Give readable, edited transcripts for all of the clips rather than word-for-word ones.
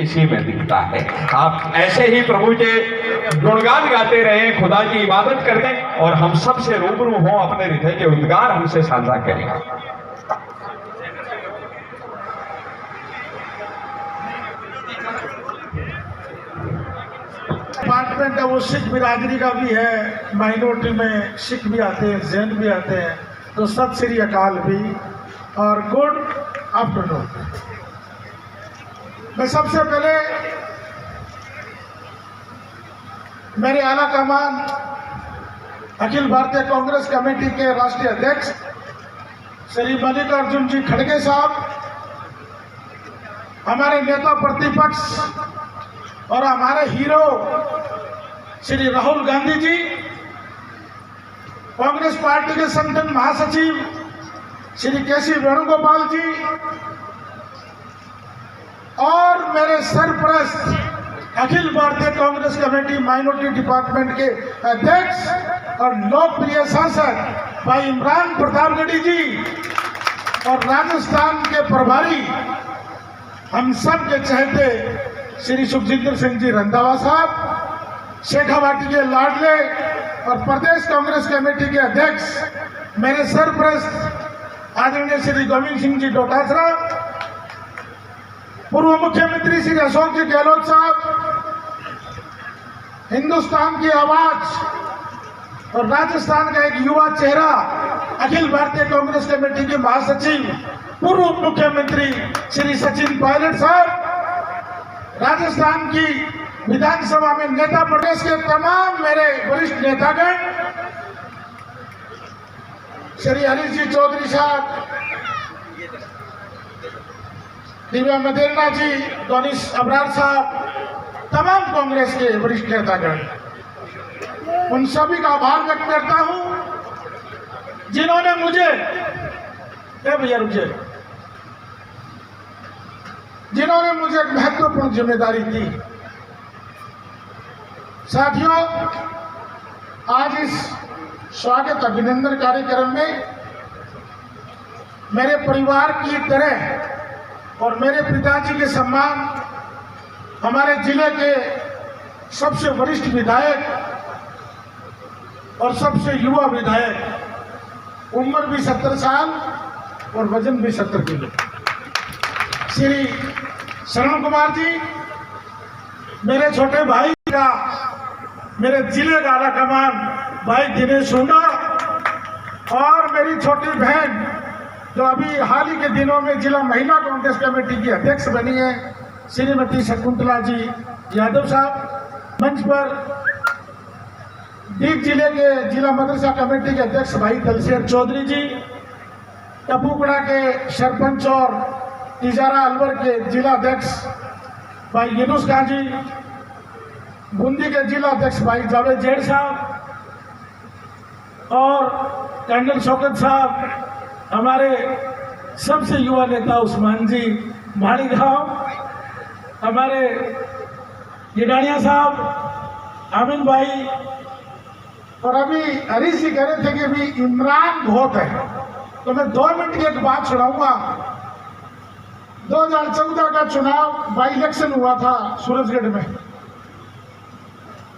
किसी में दिखता है। आप ऐसे ही प्रभु के गुणगान गाते रहे, खुदा की इबादत करें और हम सब से रूबरू हों, अपने हृदय के उद्गार हमसे साझा करें। डिपार्टमेंट है वो सिख बिरादरी का भी है, माइनॉरिटी में सिख भी आते हैं, जैन भी आते हैं। तो सत श्री अकाल भी और गुड आफ्टरनून। मैं सबसे पहले मेरे आला कमान अखिल भारतीय कांग्रेस कमेटी के राष्ट्रीय अध्यक्ष श्री मल्लिकार्जुन जी खड़गे साहब, हमारे नेता प्रतिपक्ष और हमारे हीरो श्री राहुल गांधी जी, कांग्रेस पार्टी के संगठन महासचिव श्री केसी वेणुगोपाल जी और मेरे सरपरस्त Akhil Bharatiya Congress committee minority department के अध्यक्ष और लोकप्रिय सांसद भाई इमरान प्रतापगढ़ी जी और राजस्थान के प्रभारी हम सब के चहेते श्री सुखजिंदर सिंह जी रंधावा साहब, शेखावाटी के लाडले और प्रदेश कांग्रेस कमेटी के अध्यक्ष मेरे सरपरस्त आदरणीय श्री गोविंद सिंह जी डोटासरा, पूर्व मुख्यमंत्री श्री अशोक जी गहलोत साहब, हिंदुस्तान की आवाज और राजस्थान का एक युवा चेहरा अखिल भारतीय कांग्रेस कमेटी के महासचिव पूर्व मुख्यमंत्री श्री सचिन पायलट साहब, राजस्थान की विधानसभा में नेता प्रदेश के तमाम मेरे वरिष्ठ नेतागण, श्री हरीश जी चौधरी साहब, दिव्या मदेरना जी, दोनिश अबरार साहब, तमाम कांग्रेस के वरिष्ठ नेतागण, उन सभी का आभार व्यक्त करता हूं जिन्होंने मुझे जिन्होंने मुझे एक महत्वपूर्ण जिम्मेदारी दी। साथियों, आज इस स्वागत अभिनंदन कार्यक्रम में मेरे परिवार की तरह और मेरे पिताजी के सम्मान हमारे जिले के सबसे वरिष्ठ विधायक और सबसे युवा विधायक, उम्र भी 70 साल और वजन भी 70 किलो, श्री श्रवण कुमार जी, मेरे छोटे भाई का, मेरे जिले का आला कमान भाई दिनेश हुंडा और मेरी छोटी बहन जो अभी हाल ही के दिनों में जिला महिला कांग्रेस कमेटी की अध्यक्ष बनी है, श्रीमती शकुंतला जी यादव साहब, मंच पर दीप जिले के जिला मदरसा कमेटी के अध्यक्ष भाई दलशेर चौधरी जी, टपूकड़ा के सरपंच और तिजारा अलवर के जिला अध्यक्ष भाई यूनुस खान जी, बूंदी के जिला अध्यक्ष भाई जावेद जेड साहब और कर्नल शौकत साहब, हमारे सबसे युवा नेता उस्मान जी भाड़ी गांव, हमारे गिडानिया साहब, आमिन भाई, और अभी हरीश जी कह रहे थे कि अभी इमरान बहुत है, तो मैं 2 मिनट की एक बात सुनाऊंगा। 2014 का चुनाव बाई इलेक्शन हुआ था सूरजगढ़ में।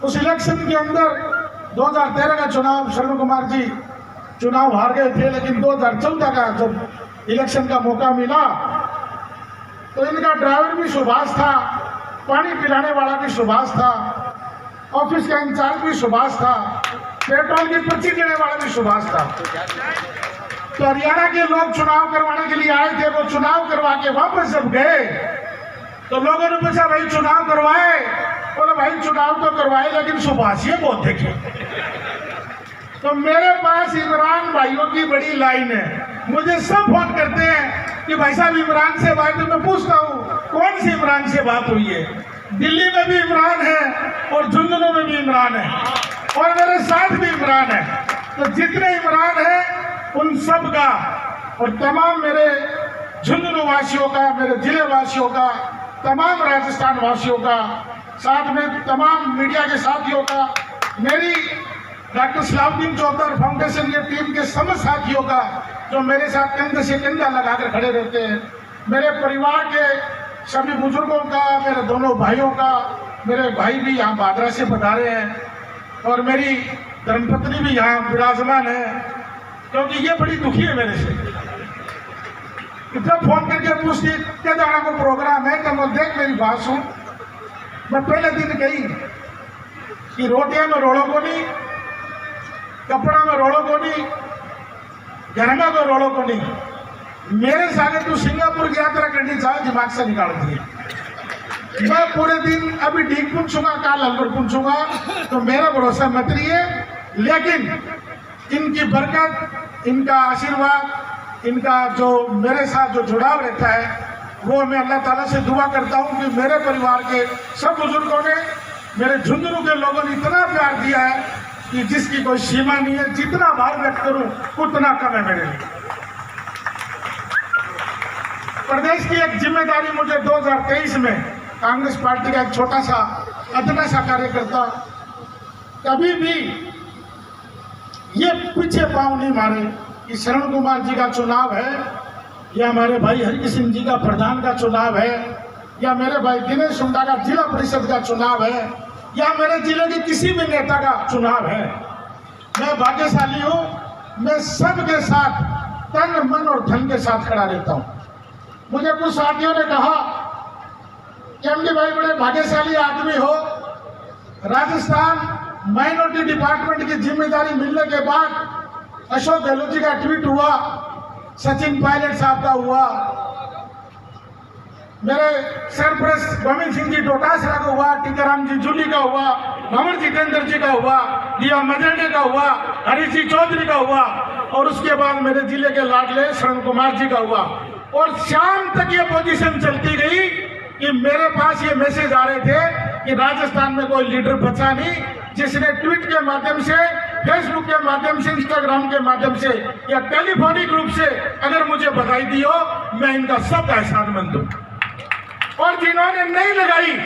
उस इलेक्शन के अंदर 2013 का चुनाव श्रवण कुमार जी चुनाव हार गए थे, लेकिन 2014 का जब इलेक्शन का मौका मिला तो इनका ड्राइवर भी सुभाष था, पानी पिलाने वाला भी सुभाष था, ऑफिस का इंचार्ज भी सुभाष था, पेट्रोल की पर्ची देने वाला भी सुभाष था। तो हरियाणा के लोग चुनाव करवाने के लिए आए थे, वो चुनाव करवा के वापस जब गए तो लोगों ने पूछा भाई चुनाव करवाए? बोले भाई चुनाव तो करवाए लेकिन सुभाषिए बहुत देखे। तो मेरे पास इमरान भाइयों की बड़ी लाइन है, मुझे सब फोन करते हैं कि भाई साहब इमरान से बात, तो मैं पूछता हूँ कौन सी इमरान से बात हुई है? दिल्ली में भी इमरान है और झुंझुनू में भी इमरान है और मेरे साथ भी इमरान है। तो जितने इमरान हैं उन सब का और तमाम मेरे झुंझुनू वासियों का, मेरे जिले वासियों का, तमाम राजस्थान वासियों का, साथ में तमाम मीडिया के साथियों का, मेरी डॉक्टर सलाउद्दीन चौधरी फाउंडेशन की टीम के समस्त साथियों का जो मेरे साथ कंधे से कंधा लगाकर खड़े रहते हैं, मेरे परिवार के सभी बुजुर्गों का, मेरे दोनों भाइयों का, मेरे भाई भी यहाँ बादरा से पधारे हैं और मेरी धर्मपत्नी भी यहाँ विराजमान है, क्योंकि ये बड़ी दुखी है मेरे से। जब फोन करके पूछती क्या जाना को प्रोग्राम है, तो मैं देख मेरी बात सुन, मैं पहले दिन कही कि रोटियां में रोड़ो को नहीं, कपड़ा में रोड़ो को नहीं, घर में को रोड़ो को नहीं, मेरे साथ तू सिंगापुर की यात्रा करनी चाहे दिमाग से निकाल दिए। मैं पूरे दिन अभी ठीक पूछूंगा, काल हल्कर पूछूंगा, तो मेरा भरोसा मत रहिए, लेकिन इनकी बरकत, इनका आशीर्वाद, इनका जो मेरे साथ जो जुड़ाव रहता है, वो मैं अल्लाह ताला से दुआ करता हूँ कि मेरे परिवार के सब बुजुर्गों ने, मेरे झुंझुनू के लोगों ने इतना प्यार दिया है कि जिसकी कोई सीमा नहीं है। जितना भार व्यक्त करूं उतना कम है मेरे लिए। प्रदेश की एक जिम्मेदारी मुझे 2023 में कांग्रेस पार्टी का एक छोटा सा अदना सा कार्यकर्ता कभी भी ये पीछे पांव नहीं मारे कि शरण कुमार जी का चुनाव है, या हमारे भाई हरकिशन जी का प्रधान का चुनाव है, या मेरे भाई दिनेश हुड्डा का जिला परिषद का चुनाव है, या मेरे जिले के किसी भी नेता का चुनाव है। मैं भाग्यशाली हूँ, मैं सबके साथ तन मन और धन के साथ खड़ा रहता हूँ। मुझे कुछ साथियों ने कहा कि एमडी भाई बड़े भाग्यशाली आदमी हो, राजस्थान माइनॉरिटी डिपार्टमेंट की जिम्मेदारी मिलने के बाद अशोक गहलोत जी का ट्वीट हुआ, सचिन पायलट साहब का हुआ, मेरे सरप्रस्त गोविंद सिंह जी डोटासरा का हुआ, टीकाराम जी जूली का हुआ, भंवर जितेंद्र जी का हुआ, दिया मजरने का हुआ, हरीश जी चौधरी का हुआ, और उसके बाद मेरे जिले के लाडले शरण कुमार जी का हुआ। और शाम तक ये पोजीशन चलती गई कि मेरे पास ये मैसेज आ रहे थे कि राजस्थान में कोई लीडर बचा नहीं जिसने ट्वीट के माध्यम से, फेसबुक के माध्यम से, इंस्टाग्राम के माध्यम से या टेलीफोनिक रूप से अगर मुझे बधाई दी हो, मैं इनका सबका एहसानमंद हूं। और जिन्होंने नहीं लगाई,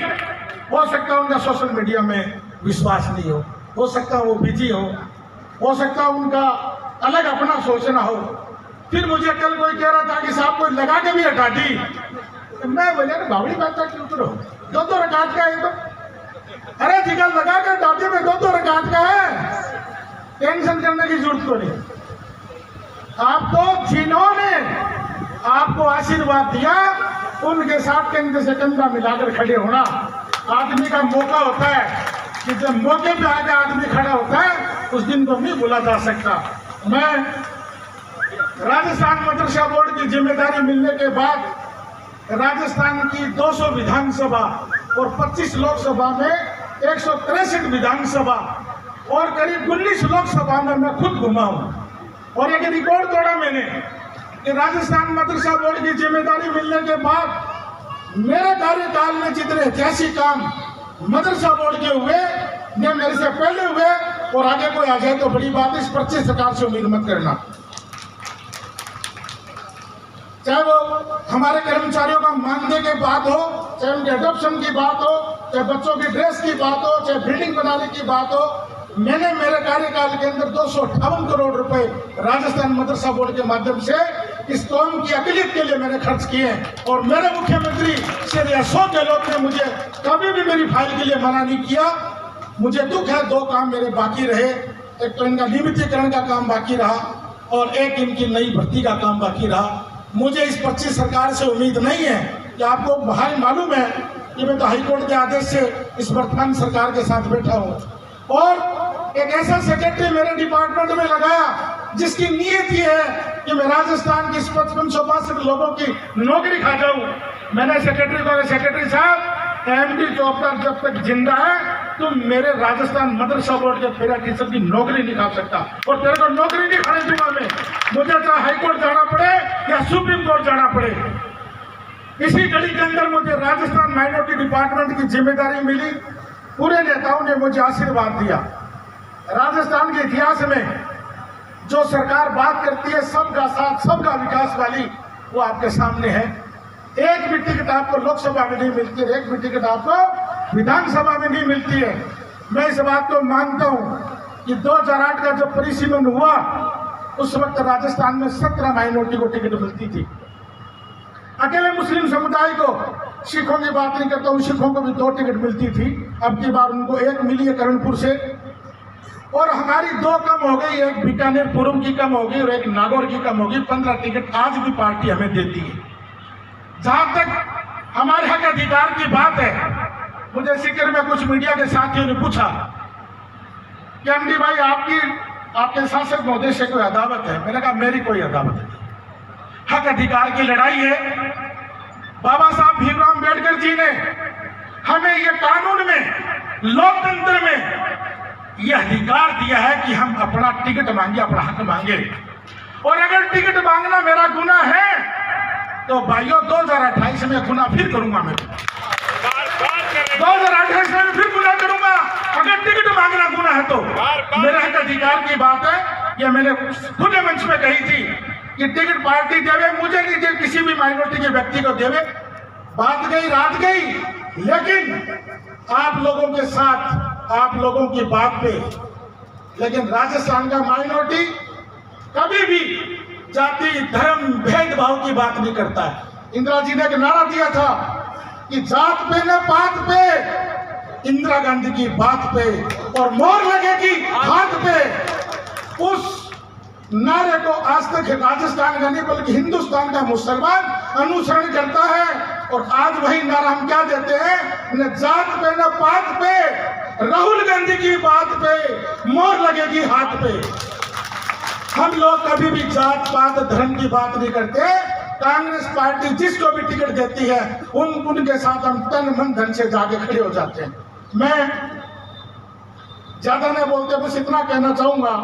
हो सकता है उनका सोशल मीडिया में विश्वास नहीं हो सकता वो बिजी हो सकता है उनका अलग अपना सोचना हो। फिर मुझे कल कोई कह रहा था कि साहब कोई लगा के भी हटा दी, तो मैं बोलिए ना बावड़ी बात का क्यों करो, दो रकात का है तो, अरे जिगर लगा के डाटे में दो रकात का है, टेंशन करने की जरूरत को नहीं। आपको जिन्होंने आपको आशीर्वाद दिया उनके साथ कंधे से कंधा मिलाकर खड़े होना आदमी का मौका होता है कि जब मौके पे आगे आदमी खड़ा होता है उस दिन को नहीं भूला जा सकता। मैं राजस्थान मदरसा बोर्ड की जिम्मेदारी मिलने के बाद राजस्थान की 200 विधानसभा और 25 लोकसभा में 163 विधानसभा और करीब 19 लोकसभा में मैं खुद घुमा हूं और एक रिकॉर्ड तोड़ा मैंने कि राजस्थान मदरसा बोर्ड की जिम्मेदारी मिलने के बाद मेरे कार्यकाल में जितने ऐतिहासिक काम मदरसा बोर्ड के हुए ने मेरे से पहले हुए और आगे कोई आ जाए तो बड़ी बात, इस पर सरकार से उम्मीद मत करना। चाहे वो हमारे कर्मचारियों का मानदेय की बात हो, चाहे उनके एडॉप्शन की बात हो, चाहे बच्चों की ड्रेस की बात हो, चाहे बिल्डिंग बनाने की बात हो, मैंने मेरे कार्यकाल के अंदर 258 करोड़ रुपए राजस्थान मदरसा बोर्ड के माध्यम से इस कौम की अकलियत के लिए मैंने खर्च किए हैं। और मेरे मुख्यमंत्री श्री अशोक गहलोत ने मुझे कभी भी मेरी फाइल के लिए मना नहीं किया। मुझे दुख है, 2 काम मेरे बाकी रहे, एक तो इनका नियमितीकरण का काम बाकी रहा और एक इनकी नई भर्ती का काम बाकी रहा। मुझे इस 25 सरकार से उम्मीद नहीं है कि आपको बाहर मालूम है कि मैं तो हाईकोर्ट के आदेश से इस वर्तमान सरकार के साथ बैठा हूँ और एक ऐसा सेक्रेटरी मेरे डिपार्टमेंट में लगाया जिसकी नीयत ये है कि मैं राजस्थान की 55 लोगों की नौकरी खा जाऊं। मैंने सेक्रेटरी को, सेक्रेटरी साहब एमडी चौपदार जब तक जिंदा है तुम मेरे राजस्थान मदरसा बोर्ड के फेरा टीचर की नौकरी नहीं खा सकता और तेरे को नौकरी नहीं खाने दूंगा मैं, मुझे चाहे हाईकोर्ट जाना पड़े या सुप्रीम कोर्ट जाना पड़े। इसी कड़ी के अंदर मुझे राजस्थान माइनॉरिटी डिपार्टमेंट की जिम्मेदारी मिली, पूरे नेताओं ने मुझे आशीर्वाद दिया। राजस्थान के इतिहास में जो सरकार बात करती है सबका साथ सबका विकास वाली, वो आपके सामने है। एक भी टिकट आपको लोकसभा में नहीं मिलती है, एक भी टिकट आपको विधानसभा में नहीं मिलती है। मैं इस बात को मानता हूं कि 2008 का जो परिसीमन हुआ उस वक्त राजस्थान में 17 माइनॉरिटी को टिकट मिलती थी। अकेले मुस्लिम समुदाय को सिखों की बात नहीं करता हूँ, सिखों को भी 2 टिकट मिलती थी, अब की बार उनको 1 मिली है करणपुर से, और हमारी 2 कम हो गई, एक बीकानेर पूर्व की कम हो गई और एक नागौर की कम हो गई। 15 टिकट आज भी पार्टी हमें देती है। जहां तक हमारे हक अधिकार की बात है, मुझे सिक्र में कुछ मीडिया के साथियों ने पूछा कि एमडी भाई आपके शासक महोदय से कोई अदावत है? मैंने कहा मेरी कोई अदावत नहीं, हक अधिकार की लड़ाई है। बाबा साहब भीमराव अम्बेडकर जी ने हमें ये कानून में, लोकतंत्र में यह अधिकार दिया है कि हम अपना टिकट मांगे, अपना हक मांगे। और अगर टिकट मांगना मेरा गुनाह है तो भाइयों 2028 में गुनाह फिर करूंगा। मैं 2028 में फिर गुनाह करूंगा अगर टिकट मांगना गुनाह है तो। मेरे हक अधिकार की बात है, यह मैंने खुले मंच में कही थी कि टिकट पार्टी देवे, मुझे नहीं दे, किसी भी माइनॉरिटी के व्यक्ति को देवे। बात गई, रात गई, लेकिन आप लोगों के साथ, आप लोगों की बात पे, लेकिन राजस्थान का माइनॉरिटी कभी भी जाति धर्म भेदभाव की बात नहीं करता है। इंदिरा जी ने एक नारा दिया था कि जात पे न पात पे, इंदिरा गांधी की बात पे और मोहर लगेगी हाथ पे। उस नारे को आज तक राजस्थान का नहीं बल्कि हिंदुस्तान का मुसलमान अनुसरण करता है। और आज वही नारा हम क्या देते हैं, न जात पे न पात पे, राहुल गांधी की बात पे मोहर लगेगी हाथ पे। हम लोग कभी भी जात पात धर्म की बात नहीं करते। कांग्रेस पार्टी जिसको भी टिकट देती है उनके साथ हम तन मन धन से जाके खड़े हो जाते हैं। मैं ज्यादा नहीं बोलते, बस इतना कहना चाहूंगा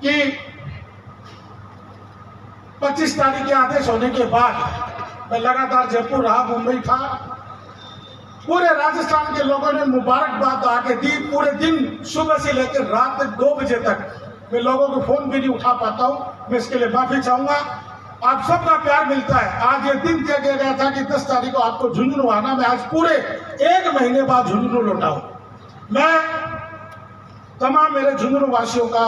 कि 25 तारीख के आदेश होने के बाद मैं लगातार जयपुर रहा, मुंबई था। पूरे राजस्थान के लोगों ने मुबारकबाद आके दी। पूरे दिन सुबह से लेकर रात तक 2 बजे तक मैं लोगों को फोन भी नहीं उठा पाता हूँ, मैं इसके लिए माफी चाहूंगा। आप सबका प्यार मिलता है। आज ये दिन तय किया गया था कि 10 तारीख को आपको झुंझुनू आना, मैं आज पूरे 1 महीने बाद झुंझुनू लौटा हूं। मैं तमाम मेरे झुंझुनू वासियों का,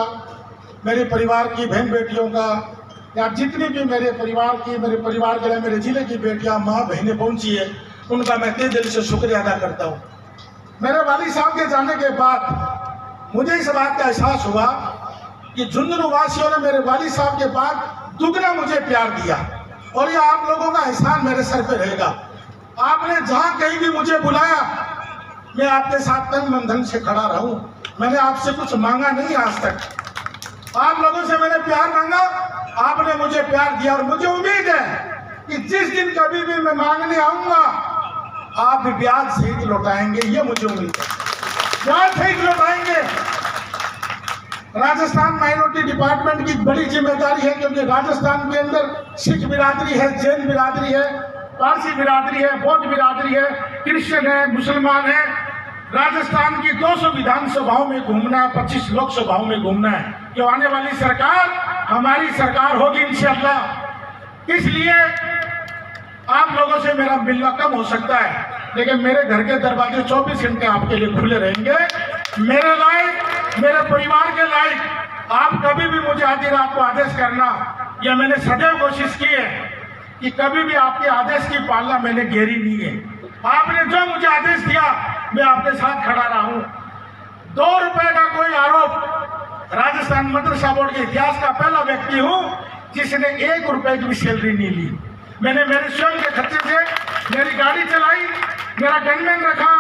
मेरे परिवार की बहन बेटियों का, या जितनी भी मेरे परिवार के लिए मेरे जिले की बेटियां माँ बहनें पहुंची है, उनका मैं तहे दिल से शुक्रिया अदा करता हूँ। मेरे वाली साहब के जाने के बाद मुझे इस बात का एहसास हुआ कि झुंझुनू वासियों ने मेरे वाली साहब के बाद दुगना मुझे प्यार दिया, और ये आप लोगों का एहसान मेरे सर पे रहेगा। आपने जहां कहीं भी मुझे बुलाया, मैं आपके साथ तन मन धन से खड़ा रहूं। मैंने आपसे कुछ मांगा नहीं आज तक, आप लोगों से मैंने प्यार मांगा, आपने मुझे प्यार दिया। और मुझे उम्मीद है कि जिस दिन कभी भी मैं मांगने आऊंगा, आप ब्याज सहित लौटाएंगे, ये मुझे उम्मीद है, ब्याज सहित लौटाएंगे। राजस्थान माइनॉरिटी डिपार्टमेंट की बड़ी जिम्मेदारी है, क्योंकि राजस्थान के अंदर सिख बिरादरी है, जैन बिरादरी है, पारसी बिरादरी है, बौद्ध बिरादरी है, क्रिश्चियन है, मुसलमान है। राजस्थान की 200 विधानसभाओं में घूमना है, 25 लोकसभाओं में घूमना है। जो आने वाली सरकार हमारी सरकार होगी इंशाअल्लाह। इसलिए आप लोगों से मेरा मिलना कम हो सकता है, लेकिन मेरे घर के दरवाजे 24 घंटे आपके लिए खुले रहेंगे। मेरे लायक, मेरे परिवार के लायक आप कभी भी मुझे आधी रात को आदेश करना, यह मैंने सदैव कोशिश की है कि कभी भी आपके आदेश की पालना मैंने घेरी नहीं है। आपने जो मुझे आदेश दिया, मैं आपके साथ खड़ा रहा हूं। 2 रुपए का कोई आरोप, राजस्थान मदरसा बोर्ड के इतिहास का पहला व्यक्ति हूं जिसने 1 रुपए की भी सैलरी नहीं ली। मैंने मेरे स्वयं के खर्चे से मेरी गाड़ी चलाई, मेरा गनमैन रखा,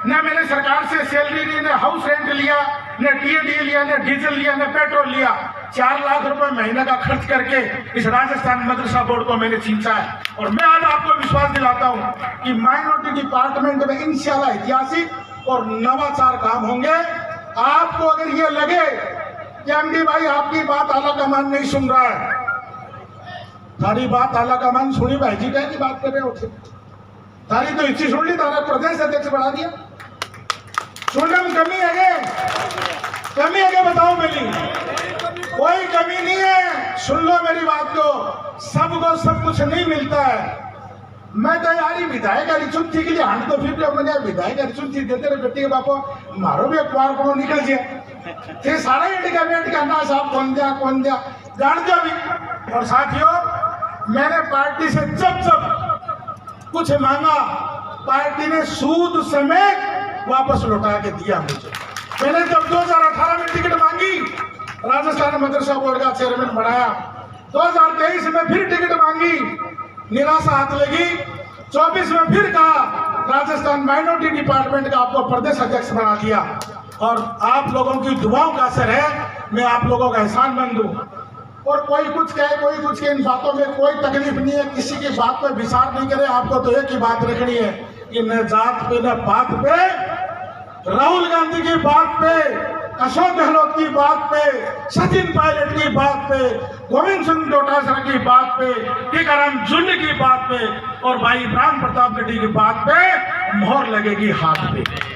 न मैंने सरकार से सैलरी ली, न हाउस रेंट लिया, न टीएडी लिया, न डीजल लिया, न पेट्रोल लिया। 4 लाख रुपए महीने का खर्च करके इस राजस्थान मदरसा बोर्ड को मैंने खींचा है। और मैं आज आपको विश्वास दिलाता हूं कि माइनॉरिटी डिपार्टमेंट में इंशाल्लाह ऐतिहासिक और नवाचार काम होंगे। आपको अगर ये लगे कि एमडी भाई आपकी बात आला कमान नहीं सुन रहा है, थारी बात आला कमान सुनी भाई जी क्या की बात कर रहे हो, थारी तो इच्छी सुन ली, तारा प्रदेश अध्यक्ष बढ़ा दिया, सुनने में कमी है बताओ मेरी, कोई कमी नहीं है। सुन लो मेरी बात को, सबको सब कुछ नहीं मिलता है। मैं तैयारी विधायक चुनती के लिए हाथ तो फिर मैंने विधायक चुनती देते रहे बेटी के बापो मारो भी अखबार को निकल जाए थे सारा इंडिका वेट करना साहब कौन दिया जान दिया भी। और साथियों, मैंने पार्टी से जब कुछ मांगा, पार्टी ने सूद समेत वापस लौटा के दिया मुझे। मैंने जब 2018 में टिकट मांगी, राजस्थान मदरसा बोर्ड का चेयरमैन बनाया। 2023 में फिर टिकट मांगी, निराशा हाथ लगी। 24 में फिर कहा राजस्थान माइनॉरिटी डिपार्टमेंट का आपको प्रदेश अध्यक्ष बना दिया। और आप लोगों की दुआओं का असर है, मैं आप लोगों का एहसानमंद हूँ। और कोई कुछ कहे, कोई कुछ कहे, इन बातों में कोई तकलीफ नहीं है, किसी की बात पर विचार नहीं करे। आपको तो एक ही बात रखनी है कि न जात पे न बात पे, राहुल गांधी की बात पे, अशोक गहलोत की बात पे, सचिन पायलट की बात पे, गोविंद सिंह डोटासरा की बात पे, टीकाराम जूली की बात पे और भाई राम प्रताप रेड्डी की बात पे मोहर लगेगी हाथ पे।